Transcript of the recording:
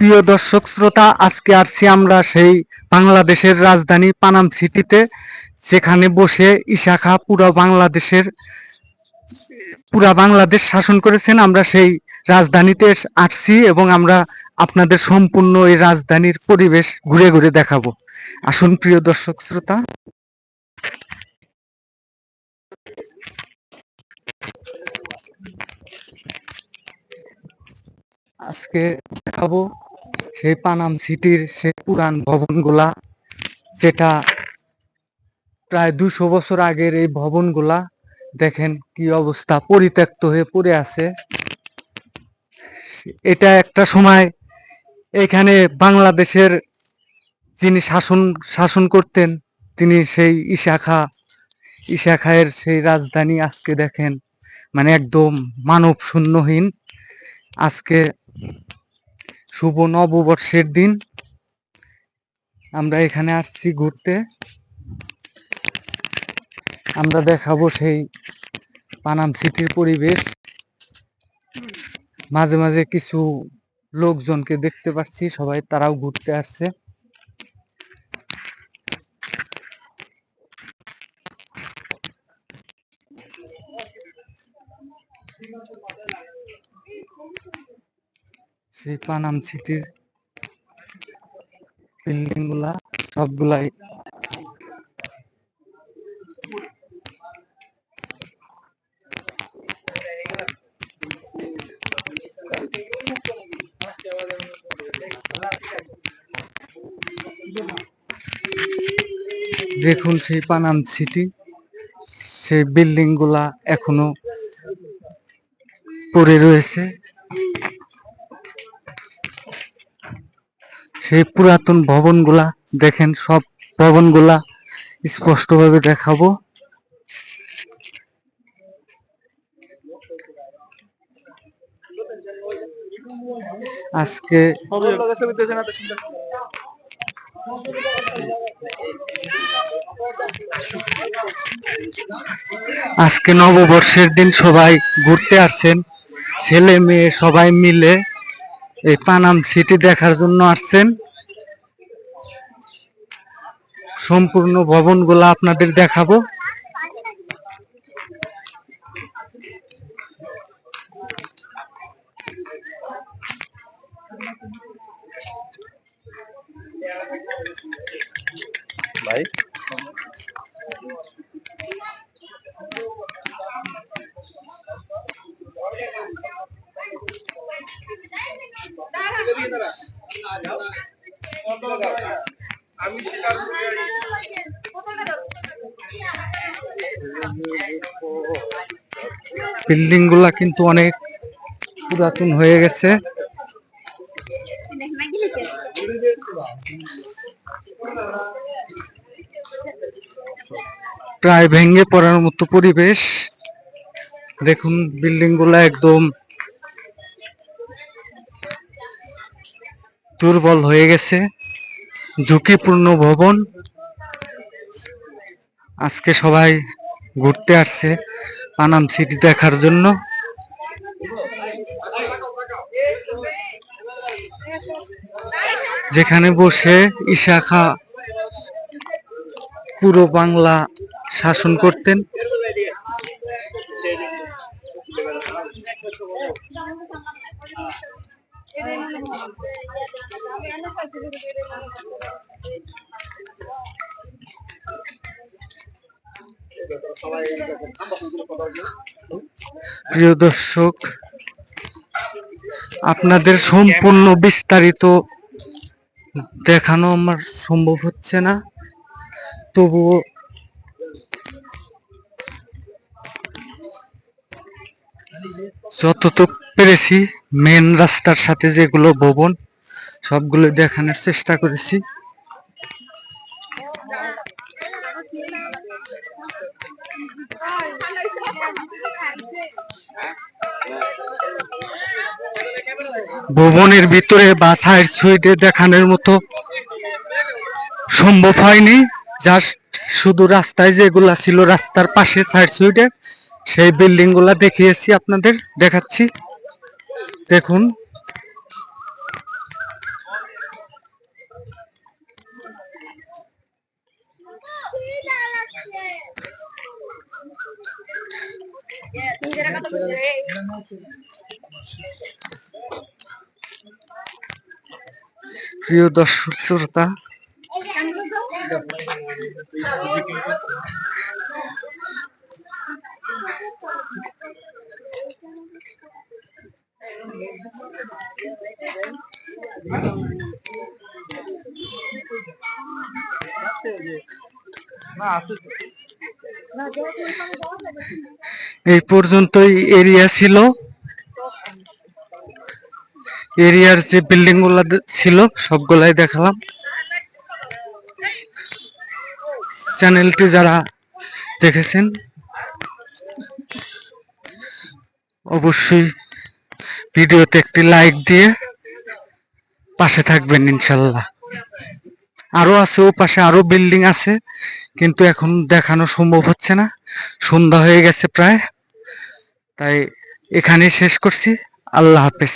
প্রিয় দর্শক শ্রোতা, আজকে আসছি আমরা সেই বাংলাদেশের রাজধানী পানাম সিটিতে, যেখানে বসে ঈশা খাঁ পুরা বাংলাদেশ শাসন করেছেন। আমরা সেই রাজধানীতে আসছি এবং আমরা আপনাদের সম্পূর্ণ এই রাজধানীর পরিবেশ ঘুরে ঘুরে দেখাবো। আসুন প্রিয় দর্শক শ্রোতা। আজকে দেখাবো সেই পানাম সিটির সেই পুরান ভবনগুলা, যেটা প্রায় 200 বছর আগের এই ভবনগুলা। দেখেন কি অবস্থা, পরিত্যক্ত হয়ে পড়ে আছে। এটা একটা সময় এখানে বাংলাদেশের যিনি শাসন করতেন, তিনি সেই ঈশা খাঁয়ের সেই রাজধানী। আজকে দেখেন মানে একদম মানব শূন্যহীন। আজকে শুভ নববর্ষের দিন, আমরা এখানে আসছি ঘুরতে। আমরা দেখাবো সেই পানাম সিটির পরিবেশ। মাঝে মাঝে কিছু লোকজনকে দেখতে পাচ্ছি, সবাই তারাও ঘুরতে আসছে। সেই পানাম সিটির বিল্ডিং গুলা সবগুলাই দেখুন সেই পানাম সিটি, সেই বিল্ডিং গুলা এখনো পড়ে রয়েছে। সেই পুরাতন ভবনগুলা দেখেন, সব ভবনগুলা স্পষ্টভাবে দেখাবো। আজকে নববর্ষের দিন সবাই ঘুরতে আসছেন, ছেলে মেয়ে সবাই মিলে এই পানাম সিটি দেখার জন্য আসছেন। সম্পূর্ণ ভবনগুলা আপনাদের দেখাবো। ভাই বিল্ডিং গুলা কিন্তু অনেক পুরাতন হয়ে গেছে। প্রায় ভেঙে পড়ার মতো পরিবেশ। দেখুন বিল্ডিং গুলা একদম দুর্বল হয়ে গেছে, ঝুঁকিপূর্ণ ভবন। আজকে সবাই ঘুরতে আসছে পানাম সিটি দেখার জন্য। যেখানে বসে ঈশা খাঁ পুরো বাংলা শাসন করতেন। প্রিয় দর্শক, আপনাদের সম্পূর্ণ বিস্তারিত দেখানো আমার সম্ভব হচ্ছে না, তবুও যতটুক পেরেছি মেন রাস্তার সাথে যেগুলো ভবন সবগুলো দেখানোর চেষ্টা করেছি। ভবনের ভিতরে বা সাইড সুইডে দেখানোর মতো সম্ভব হয়নি। জাস্ট শুধু রাস্তায় যেগুলা ছিল, রাস্তার পাশে সাইড সুইডে সেই বিল্ডিং গুলা দেখিয়েছি, আপনাদের দেখাচ্ছি। দেখুন প্রিয় দর্শক শ্রোতা, এই পর্যন্তই এরিয়া ছিল। এরিয়ার যে বিল্ডিং গুলা ছিল সবগুলাই দেখালাম। চ্যানেলটি যারা দেখেছেন অবশ্যই ভিডিওতে একটি লাইক দিয়ে পাশে থাকবেন ইনশাল্লাহ। আরো আছে, ও পাশে আরো বিল্ডিং আছে, কিন্তু এখন দেখানো সম্ভব হচ্ছে না, সন্ধ্যা হয়ে গেছে প্রায়। তাই এখানেই শেষ করছি। আল্লাহ হাফেজ।